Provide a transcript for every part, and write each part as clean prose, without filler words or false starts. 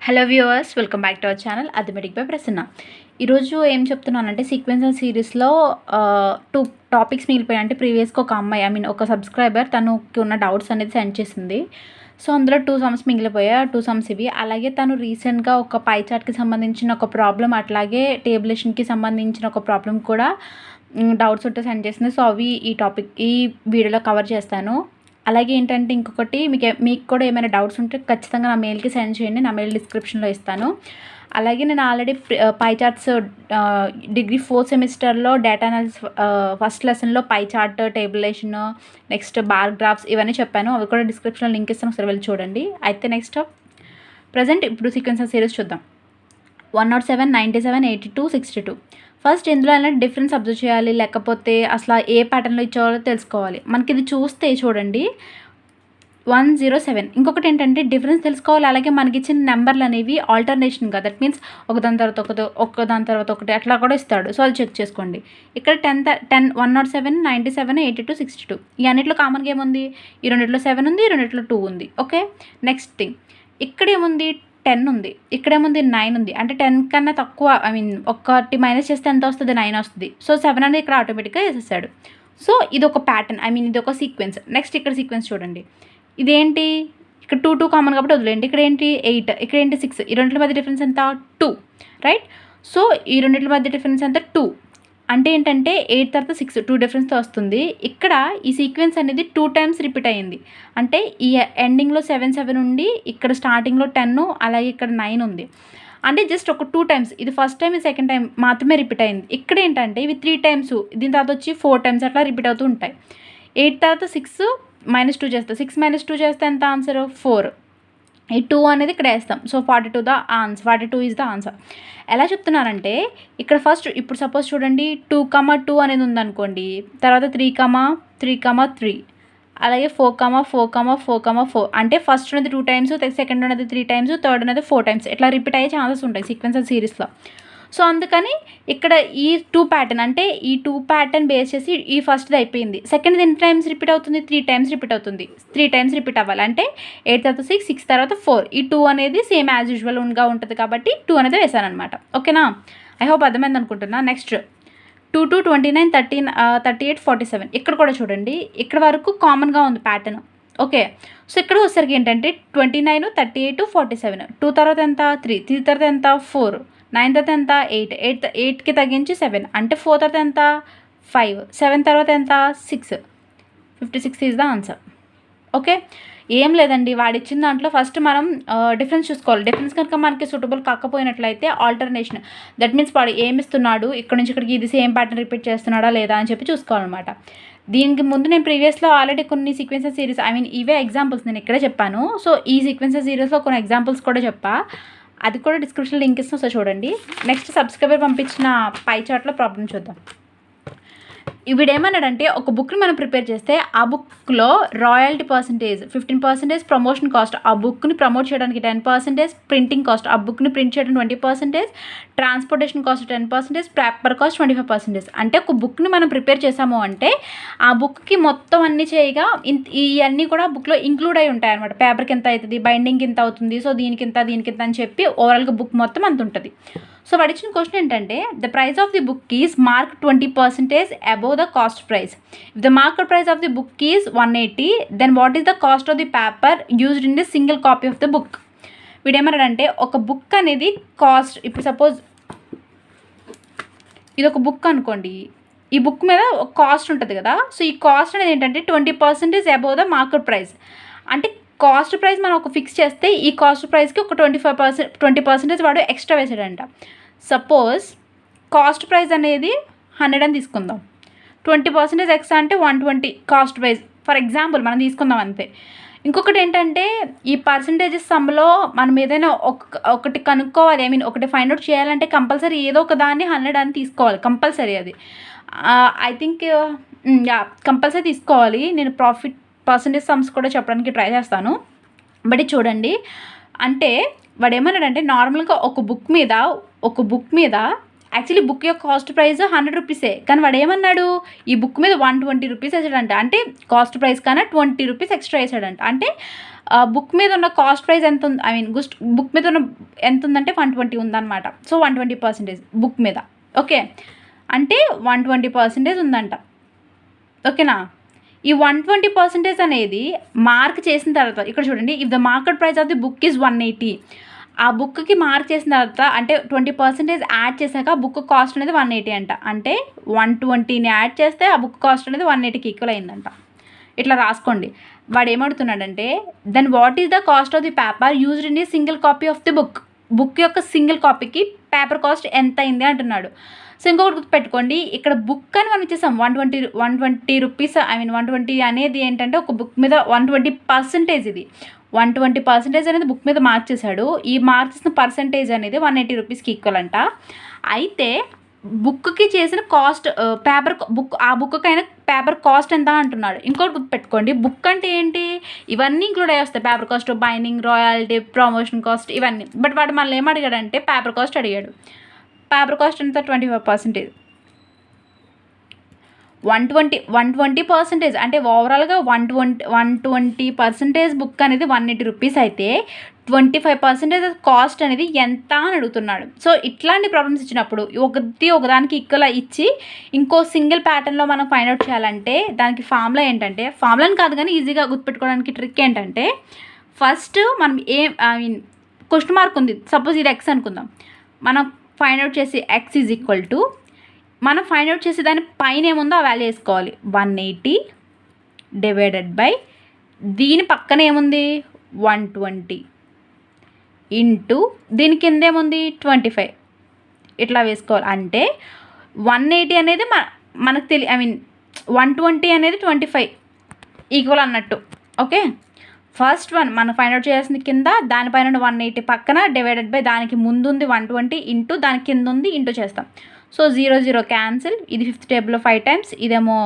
Hello viewers, welcome back to our channel arithmetic by Prasanna. ఈరోజు ఏం చెప్తున్నానంటే సీక్వెన్సర్ సిరీస్లో 2 టాపిక్స్ మిగిలిపోయాయి. అంటే ప్రీవియస్గా ఒక అమ్మాయి ఒక సబ్స్క్రైబర్ తనకి ఉన్న డౌట్స్ అనేది సెండ్ చేసింది. సో అందులో 2 సమ్స్ మిగిలిపోయాయి. 2 సమ్స్ ఇవి. అలాగే తను రీసెంట్గా ఒక పై చార్ట్కి సంబంధించిన ఒక ప్రాబ్లం, అట్లాగే టేబులేషన్కి సంబంధించిన ఒక ప్రాబ్లం కూడా డౌట్స్ ఉంటే సెండ్ చేసింది. సో అవి ఈ వీడియోలో కవర్ చేస్తాను. అలాగే ఏంటంటే ఇంకొకటి, మీకు కూడా ఏమైనా డౌట్స్ ఉంటే ఖచ్చితంగా నా మెయిల్కి సెండ్ చేయండి. నా మెయిల్ డిస్క్రిప్షన్లో ఇస్తాను. అలాగే నేను ఆల్రెడీ పై చార్ట్స్ డిగ్రీ 4th సెమిస్టర్లో డేటా అనాలిసిస్ ఫస్ట్ లెసన్లో pie chart, tabulation, next bar graphs ఇవన్నీ చెప్పాను. అవి కూడా డిస్క్రిప్షన్లో లింక్ ఇస్తాను, ఒకసారి వెళ్ళి చూడండి. అయితే నెక్స్ట్ ప్రజెంట్ ఇప్పుడు సీక్వెన్సర్ సిరీస్ చూద్దాం. 107, 97, 82, 62. ఫస్ట్ ఇందులో అయినా డిఫరెన్స్ అబ్జర్వ్ చేయాలి, లేకపోతే అసలు ఏ ప్యాటర్న్లో ఇచ్చేవాళ్ళో తెలుసుకోవాలి. మనకి ఇది చూస్తే చూడండి 107. ఇంకొకటి ఏంటంటే డిఫరెన్స్ తెలుసుకోవాలి. అలాగే మనకి ఇచ్చిన నెంబర్లు అనేవి ఆల్టర్నేషన్గా, దట్ మీన్స్ ఒకదాని తర్వాత ఒకటి అట్లా కూడా ఇస్తాడు. సో అది చెక్ చేసుకోండి. ఇక్కడ 107, 97, 82, 62 ఈ అన్నిట్లో కామన్గా ఏముంది? ఈ రెండిట్లో 7 ఉంది, ఈ రెండిట్లో 2 ఉంది. ఓకే, నెక్స్ట్ థింగ్, ఇక్కడ ఏముంది? 10 ఉంది, ఇక్కడేముంది? 9 ఉంది. అంటే 10 కన్నా తక్కువ, ఒకటి మైనస్ చేస్తే ఎంత వస్తుంది? 9 వస్తుంది. సో 7 అనేది ఇక్కడ ఆటోమేటిక్గా వేసేసాడు. సో ఇది ఒక ప్యాటర్న్, ఇది ఒక సీక్వెన్స్. నెక్స్ట్ ఇక్కడ సీక్వెన్స్ చూడండి. ఇదేంటి? ఇక్కడ 2 కామన్ కాబట్టి వదిలేండి. ఇక్కడ ఏంటి? 8, ఇక్కడ ఏంటి? 6. ఈ రెండింటి మధ్య డిఫరెన్స్ ఎంత? 2, రైట్? సో ఈ రెండింటి మధ్య డిఫరెన్స్ ఎంత? 2. అంటే ఏంటంటే 8 తర్వాత 6, 2 డిఫరెన్స్తో వస్తుంది. ఇక్కడ ఈ సీక్వెన్స్ అనేది 2 టైమ్స్ రిపీట్ అయ్యింది. అంటే ఈ ఎండింగ్లో 7 ఉండి, ఇక్కడ స్టార్టింగ్లో 10, అలాగే ఇక్కడ 9 ఉంది. అంటే జస్ట్ ఒక 2 టైమ్స్, ఇది ఫస్ట్ టైం, ఇది సెకండ్ టైం మాత్రమే రిపీట్ అయింది. ఇక్కడ ఏంటంటే ఇవి 3 టైమ్స్, దీని తర్వాత వచ్చి 4 టైమ్స్ అట్లా రిపీట్ అవుతూ ఉంటాయి. 8 తర్వాత 6 -2 చేస్తే, 6 - 2 చేస్తే ఎంత ఆన్సర్? 4. ఈ 2 అనేది ఇక్కడ వేస్తాం. So 42 is the answer. ఎలా చెప్తున్నారంటే ఇక్కడ ఫస్ట్, ఇప్పుడు సపోజ్ చూడండి 2, 2 అనేది ఉందనుకోండి, తర్వాత 3, 3, అలాగే 4, 4, 4, 4 అంటే ఫస్ట్ అనేది 2 టైమ్స్, సెకండ్ అనేది 3 టైమ్స్, థర్డ్ అనేది 4 టైమ్స్ ఇట్లా రిపీట్ అయ్యే ఛాన్సెస్ ఉంటాయి సీక్వెన్సర్ సిరీస్లో. సో అందుకని ఇక్కడ ఈ 2 ప్యాటర్న్, అంటే ఈ 2 ప్యాటర్న్ బేస్ చేసి ఈ ఫస్ట్ది అయిపోయింది. సెకండ్ ఎన్ని టైమ్స్ రిపీట్ అవుతుంది? 3 టైమ్స్ రిపీట్ అవుతుంది. 3 టైమ్స్ రిపీట్ అవ్వాలి. అంటే 8 తర్వాత 6, 6 తర్వాత 4. ఈ 2 అనేది సేమ్ యాజ్ యూజువల్గా ఉంటుంది కాబట్టి 2 అనేది వేసాను అనమాట. ఓకేనా? ఐ హోప్ అర్థమైంది అనుకుంటున్నా. నెక్స్ట్ 2, 2, 29, 13, 38, 47. ఇక్కడ కూడా చూడండి, ఇక్కడ వరకు కామన్గా ఉంది ప్యాటర్న్. ఓకే, సో ఇక్కడ వచ్చేసరికి ఏంటంటే 29, 38, 47. 2 తర్వాత ఎంత? 3 తర్వాత ఎంత? 4, 9 తర్వాత ఎంత? 8కి తగ్గించి 7, అంటే 4 తర్వాత ఎంత? 5, 7 తర్వాత ఎంత? 6. 56 ఈజ్ ద ఆన్సర్. ఓకే, ఏం లేదండి, వాడిచ్చిన దాంట్లో ఫస్ట్ మనం డిఫరెన్స్ చూసుకోవాలి. డిఫరెన్స్ కనుక మనకి సూటబుల్ కాకపోయినట్లయితే ఆల్టర్నేషన్, దట్ మీన్స్ వాడు ఏమి ఇస్తున్నాడు, ఇక్కడ నుంచి ఇక్కడికి ఇది సేమ్ ప్యాటర్న్ రిపీట్ చేస్తున్నాడా లేదా అని చెప్పి చూసుకోవాలన్నమాట. దీనికి ముందు నేను ప్రీవియస్లో ఆల్రెడీ కొన్ని సీక్వెన్సర్ సిరీస్, ఇవే ఎగ్జాంపుల్స్ నేను ఇక్కడే చెప్పాను. సో ఈ సీక్వెన్సర్ సిరీస్లో కొన్ని ఎగ్జాంపుల్స్ కూడా చెప్పా, అది కూడా డిస్క్రిప్షన్ లింక్ ఇస్తాను, సో చూడండి. నెక్స్ట్ సబ్స్క్రైబర్ పంపించిన పై చార్ట్లో ప్రాబ్లం చూద్దాం. వీడేమన్నాడంటే ఒక బుక్ని మనం ప్రిపేర్ చేస్తే ఆ బుక్లో రాయల్టీ పర్సంటేజ్ 15%, ప్రమోషన్ కాస్ట్, ఆ బుక్ని ప్రమోట్ చేయడానికి 10%, ప్రింటింగ్ కాస్ట్, ఆ బుక్ని ప్రింట్ చేయడానికి 20%, ట్రాన్స్పోర్టేషన్ కాస్ట్ 10%, పేపర్ కాస్ట్ 25%. అంటే ఒక బుక్ని మనం ప్రిపేర్ చేసాము అంటే ఆ బుక్కి మొత్తం అన్నీ చేయగా ఇవన్నీ కూడా బుక్లో ఇంక్లూడ్ అయి ఉంటాయి అనమాట. పేపర్కి ఎంత అవుతుంది, బైండింగ్కి ఎంత అవుతుంది, సో దీనికింత అని చెప్పి ఓవరాల్గా బుక్ మొత్తం అంత ఉంటుంది. సో వాడు ఇచ్చిన క్వశ్చన్ ఏంటంటే the price of the book is mark 20% above the cost price. If the market price of the book is 180, then what is the cost of the paper used in the single copy of the book. వీడేమన్నాడంటే ఒక book అనేది cost, ఇప్పుడు suppose ఇది ఒక book అనుకోండి, ఈ book మీద ఒక కాస్ట్ ఉంటుంది కదా. సో ఈ కాస్ట్ అనేది ఏంటంటే 20% అబోవ్ ద మార్కెట్ ప్రైస్. అంటే కాస్ట్ ప్రైస్ మనం ఒక ఫిక్స్ చేస్తే ఈ కాస్ట్ ప్రైస్కి ఒక 20% వాడు ఎక్స్ట్రా వేసాడంట. సపోజ్ కాస్ట్ ప్రైస్ అనేది 100 అని తీసుకుందాం, 20% ఎక్స్ట్రా అంటే 120 కాస్ట్ ప్రైస్ ఫర్ ఎగ్జాంపుల్ మనం తీసుకుందాం అంతే. ఇంకొకటి ఏంటంటే ఈ పర్సంటేజెస్ సమ్లో మనం ఏదైనా ఒకటి కనుక్కోవాలి, ఒకటి ఫైండ్ అవుట్ చేయాలంటే కంపల్సరీ ఏదో ఒక దాన్ని 100 అని తీసుకోవాలి, కంపల్సరీ. అది ఐ థింక్ కంపల్సరీ తీసుకోవాలి. నేను ప్రాఫిట్ పర్సంటేజ్ సమ్స్ కూడా చెప్పడానికి ట్రై చేస్తాను. బట్ చూడండి, అంటే వాడు ఏమన్నాడంటే నార్మల్గా ఒక బుక్ మీద యాక్చువల్లీ బుక్ యొక్క కాస్ట్ ప్రైస్ 100 రూపీసే, కానీ వాడు ఏమన్నాడు, ఈ బుక్ మీద 120 రూపీస్ వేసాడంట. అంటే కాస్ట్ ప్రైస్ కన్నా 20 రూపీస్ ఎక్స్ట్రా వేసాడంట. అంటే బుక్ మీద ఉన్న కాస్ట్ ప్రైస్ ఎంత ఉంది, ఐ మీన్ బుక్ మీద ఉన్న ఎంత ఉందంటే 120 ఉందన్నమాట. సో 120% బుక్ మీద. ఓకే, అంటే 120% ఉందంట. ఓకేనా. ఈ 120% అనేది మార్క్ చేసిన తర్వాత ఇక్కడ చూడండి, if the market price of the book is 180, ఆ బుక్కి మార్క్ చేసిన తర్వాత అంటే 20% యాడ్ చేశాక బుక్ కాస్ట్ అనేది 180 అంట. అంటే 120ని యాడ్ చేస్తే ఆ బుక్ కాస్ట్ అనేది 180కి ఈక్వల్ అయిందంట. ఇట్లా రాసుకోండి. వాడు ఏమడుతున్నాడంటే, then what is the cost of the paper used in a single copy of the book యొక్క సింగిల్ కాపీకి పేపర్ కాస్ట్ ఎంత అయింది అంటున్నాడు. సో ఇంకొకటి గుర్తుపెట్టుకోండి, ఇక్కడ బుక్ అని మనం ఇచ్చేసాం 120 రూపీస్, ఐ మీన్ 120 అనేది ఏంటంటే ఒక బుక్ మీద 120%. ఇది 120% అనేది బుక్ మీద మార్క్ చేశాడు. ఈ మార్క్ చేసిన పర్సంటేజ్ అనేది 180 రూపీస్కి ఈక్వల్ అంట. అయితే బుక్కి చేసిన కాస్ట్ ఆ బుక్కి అయిన పేపర్ కాస్ట్ ఎంత అంటున్నాడు. ఇంకోటి గుర్తుపెట్టుకోండి, బుక్ అంటే ఏంటి, ఇవన్నీ ఇంక్లూడ్ అయ్యి వస్తాయి. Paper cost, binding, royalty, promotion cost, ఇవన్నీ. బట్ వాడు మళ్ళీ ఏం అడిగాడంటే పేపర్ కాస్ట్ అడిగాడు. పేపర్ కాస్ట్ ఎంత, 25%. 120% అంటే ఓవరాల్గా 120% బుక్ అనేది 180 రూపీస్ అయితే 25% కాస్ట్ అనేది ఎంత అని అడుగుతున్నాడు. సో ఇట్లాంటి ప్రాబ్లమ్స్ ఇచ్చినప్పుడు ఒకదానికి ఈక్వల్ ఇచ్చి ఇంకో సింగిల్ ప్యాటర్న్లో మనం ఫైండ్ అవుట్ చేయాలంటే దానికి ఫార్ములా ఏంటంటే, ఫార్ములాని కాదు కానీ ఈజీగా గుర్తుపెట్టుకోవడానికి ట్రిక్ ఏంటంటే, ఫస్ట్ మనం క్వశ్చన్ మార్క్ ఉంది, సపోజ్ ఇది ఎక్స్ అనుకుందాం. మనం ఫైండ్ అవుట్ చేసి ఎక్స్ ఈజ్ ఈక్వల్ టు, మనం ఫైండ్ అవుట్ చేసి దాని పైన ఏముందో ఆ వాల్యూ వేసుకోవాలి. 180 డివైడెడ్ బై దీని పక్కన ఏముంది 120 ఇంటూ దీని కింద ఏముంది 25, ఇట్లా వేసుకోవాలి. అంటే 180 అనేది మనకు ఐ మీన్ 120 అనేది 25 ఈక్వల్ అన్నట్టు. ఓకే, ఫస్ట్ వన్ మనం ఫైండ్ అవుట్ చేయాల్సింది కింద, దానిపైన 180 పక్కన డివైడెడ్ బై దానికి ముందు ఉంది 120 ఇంటూ దాని కింద ఉంది ఇంటూ చేస్తాం. So 0 0 cancel. ఇది 5th టేబుల్లో 5 times, ఇదేమో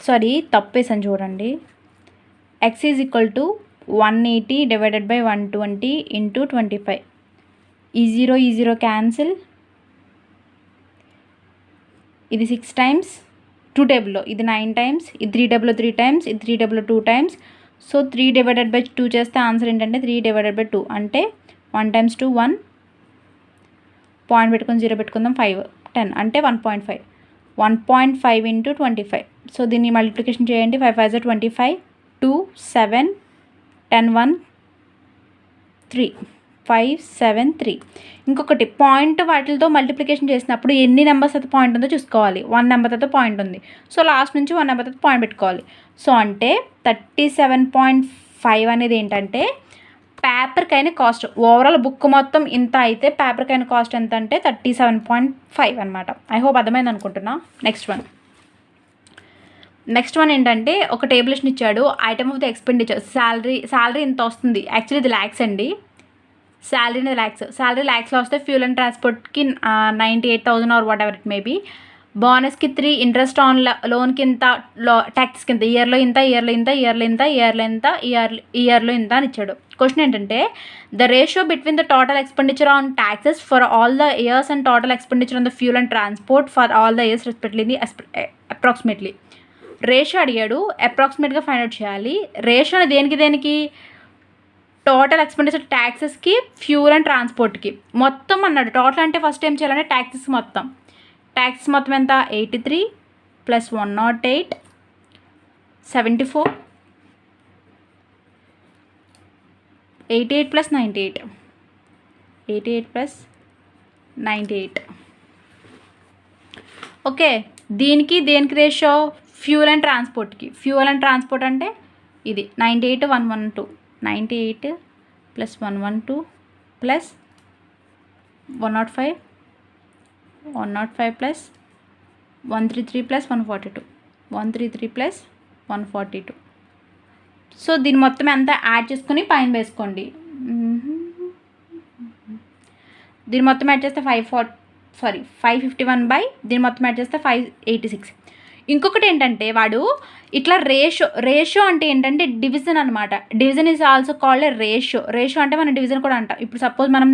సారీ తప్పేసాను చూడండి. X is equal to 180 divided by 120 into 25. ఈ 0 క్యాన్సిల్. ఇది 6 times 2 టేబుల్లో, ఇది 9 times, ఇది 3 టేబుల్లో 3 times, ఇది 3 టేబుల్లో 2 times. సో 3 డివైడెడ్ బై 2 చేస్తే ఆన్సర్ ఏంటంటే 3 డివైడెడ్ బై 2 అంటే 1 times 2 1, పాయింట్ పెట్టుకుని 0 పెట్టుకుందాం, 5 10 అంటే 1.5. 1.5 ఇంటూ 25. సో దీన్ని మల్టిప్లికేషన్ చేయండి. 5 5 25, 2 7 10 1 3, 5 7 3. ఇంకొకటి పాయింట్ వాటితో మల్టిప్లికేషన్ చేసినప్పుడు ఎన్ని నెంబర్స్ అయితే పాయింట్ ఉందో చూసుకోవాలి. 1 నెంబర్ అయితే పాయింట్ ఉంది, సో లాస్ట్ నుంచి 1 నెంబర్ అయితే పాయింట్ పెట్టుకోవాలి. సో అంటే 37.5 అనేది ఏంటంటే పేపర్కి అయిన కాస్ట్. ఓవరాల్ బుక్ మొత్తం ఇంత అయితే పేపర్కి అయిన కాస్ట్ ఎంత అంటే 37.5 అనమాట. ఐ హోప్ అర్థమైంది అనుకుంటున్నా. నెక్స్ట్ వన్ ఏంటంటే ఒక టేబులేషన్ ఇచ్చాడు. Item of the expenditure, salary ఇంత వస్తుంది. యాక్చువల్లీ ఇది ల్యాక్స్ అండి. శాలరీ అనేది శాలరీ ల్యాక్స్లో వస్తే ఫ్యూల్ అండ్ ట్రాన్స్పోర్ట్కి 98,000 or whatever it may be. బోనస్కి 3, ఇంట్రెస్ట్ ఆన్ లోన్కి ఇంత, ట్యాక్స్కి ఇంత, ఇయర్లో ఇంత అని ఇచ్చాడు. క్వశ్చన్ ఏంటంటే the ratio between the total expenditure on taxes for all the years and total expenditure on the fuel and transport for all the years respectively approximately. Ratio అడిగాడు, అప్రాక్సిమేట్గా ఫైండ్ అవుట్ చేయాలి. రేషియో అనేది దేనికి total expenditure ట్యాక్సెస్కి, fuel and ట్రాన్స్పోర్ట్కి మొత్తం అన్నాడు. Total అంటే first ఏం చేయాలంటే ట్యాక్సెస్ మొత్తం ఎంత 83 ప్లస్ 108 74, 88 ప్లస్ 98. ఓకే, దేనికి రేషియో ఫ్యూల్ అండ్ ట్రాన్స్పోర్ట్ అంటే ఇది 98 112, 98 plus 112 plus 105 plus 133 plus 142. So దీని మొత్తం ఎంత యాడ్ చేసుకుని పైన వేసుకోండి. దీని మొత్తం యాడ్ చేస్తే 551 బై దీని మొత్తం యాడ్ చేస్తే 586 ఇంకొకటి ఏంటంటే వాడు ఇట్లా రేషియో అంటే ఏంటంటే డివిజన్ అనమాట. Division is also called a ratio అంటే మనం డివిజన్ కూడా అంటాం. ఇప్పుడు సపోజ్ మనం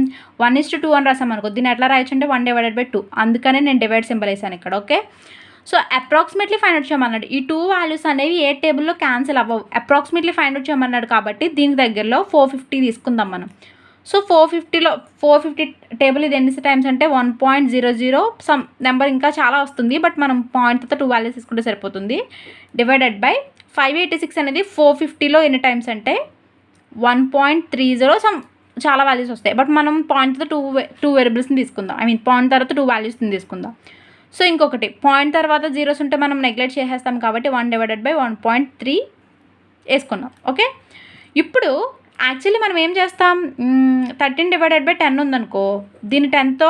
1:2 అని రాసాం అనుకో, దీన్ని ఎట్లా రాయొచ్చు అంటే 1/2. అందుకనే నేను డివైడ్ సింబల్ వేసాను ఇక్కడ. Okay, so approximately find out చేయమన్నాడు. ఈ 2 వాల్యూస్ అనేవి ఏ టేబుల్లో క్యాన్సిల్ అవ్వవు. అప్రాక్సిమేట్లీ ఫైండ్ అవుట్ చేయమన్నాడు కాబట్టి దీనికి దగ్గరలో 450 తీసుకుందాం మనం. సో 450 టేబుల్ ఇది ఎన్ని టైమ్స్ అంటే 1.00 సమ్ నెంబర్ ఇంకా చాలా వస్తుంది, బట్ మనం పాయింట్తో 2 వాల్యూస్ తీసుకుంటే సరిపోతుంది. డివైడెడ్ బై 586 అనేది 450లో ఎన్ని టైమ్స్ అంటే 1.30 సమ్ చాలా వాల్యూస్ వస్తాయి, బట్ మనం పాయింట్తో టూ వేరియబుల్స్ని తీసుకుందాం. పాయింట్ తర్వాత 2 వాల్యూస్ని తీసుకుందాం. సో ఇంకొకటి పాయింట్ తర్వాత జీరోస్ ఉంటే మనం నెగ్లెక్ట్ చేసేస్తాం కాబట్టి 1/1.3 వేసుకున్నాం. ఓకే, ఇప్పుడు యాక్చువల్లీ మనం ఏం చేస్తాం, 13/10 ఉందనుకో, దీన్ని 10తో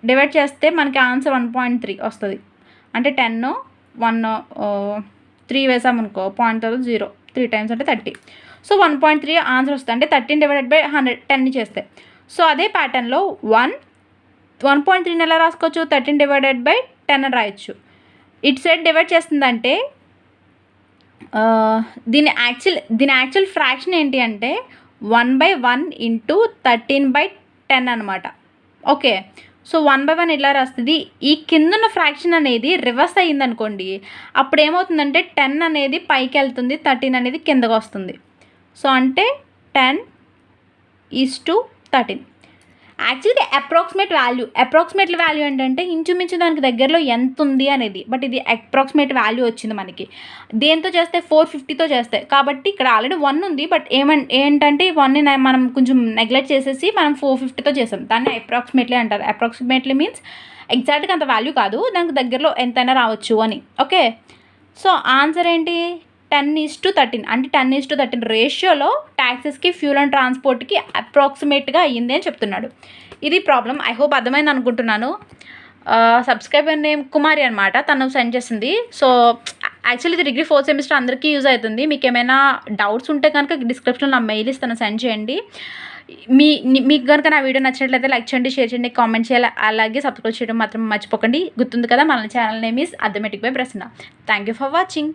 డివైడ్ చేస్తే మనకి ఆన్సర్ 1.3 వస్తుంది. అంటే 10 1 3 వేసామనుకో, పాయింట్ తర్వాత 0 3 టైమ్స్ అంటే 30. సో 1.3 ఆన్సర్ వస్తుంది. అంటే 13/100 10ని చేస్తే. సో అదే ప్యాటర్న్లో 1.3 ఎలా రాసుకోవచ్చు, 13/10 అని రాయొచ్చు. ఇట్ సైడ్ డివైడ్ చేస్తుందంటే దీని యాక్చువల్ ఫ్రాక్షన్ ఏంటి అంటే 1/1 × 13/10 అనమాట. ఓకే, సో 1/1 ఇలా రాస్తుంది. ఈ కిందన్న ఫ్రాక్షన్ అనేది రివర్స్ అయ్యిందనుకోండి, అప్పుడు ఏమవుతుందంటే 10 అనేది పైకి వెళ్తుంది, 13 అనేది కిందకు వస్తుంది. సో అంటే 10:13. యాక్చువల్లీ అప్రాక్సిమేట్ వాల్యూ ఏంటంటే ఇంచుమించు దానికి దగ్గరలో ఎంత ఉంది అనేది, బట్ ఇది అప్రాక్సిమేట్ వాల్యూ వచ్చింది మనకి. దేంతో చేస్తే 450తో చేస్తే, కాబట్టి ఇక్కడ ఆల్రెడీ 1 ఉంది, బట్ ఏంటంటే 1ని మనం కొంచెం నెగ్లెక్ట్ చేసేసి మనం 450తో చేసాం. దాన్ని అప్రాక్సిమేట్లీ అంటారు. అప్రాక్సిమేట్లీ మీన్స్ ఎగ్జాక్ట్గా అంత వాల్యూ కాదు, దానికి దగ్గరలో ఎంతైనా రావచ్చు అని. ఓకే, సో ఆన్సర్ ఏంటి 10:13. అంటే 10:13 రేషియోలో ట్యాక్సెస్కి, ఫ్యూల్ అండ్ ట్రాన్స్పోర్ట్కి అప్రాక్సిమేట్గా అయ్యింది అని చెప్తున్నాడు. ఇది ప్రాబ్లం. ఐ హోప్ అర్థమైంది అనుకుంటున్నాను. సబ్స్క్రైబర్ నేమ్ కుమారి అనమాట, తను సెండ్ చేసింది. సో యాక్చువల్లీ ఇది డిగ్రీ 4th సెమిస్టర్ అందరికీ యూజ్ అవుతుంది. మీకు ఏమైనా డౌట్స్ ఉంటే కనుక డిస్క్రిప్షన్లో నా మెయిల్ ఇస్తాను, సెండ్ చేయండి. మీకు కనుక నా వీడియో నచ్చినట్లయితే లైక్ చేయండి, షేర్ చేయండి, కామెంట్ చేయాలి, అలాగే సబ్స్క్రైబ్ చేయడం మాత్రం మర్చిపోకండి. గుర్తుంది కదా, మన channel name is arithmetic by Prasanna. Thank you for watching.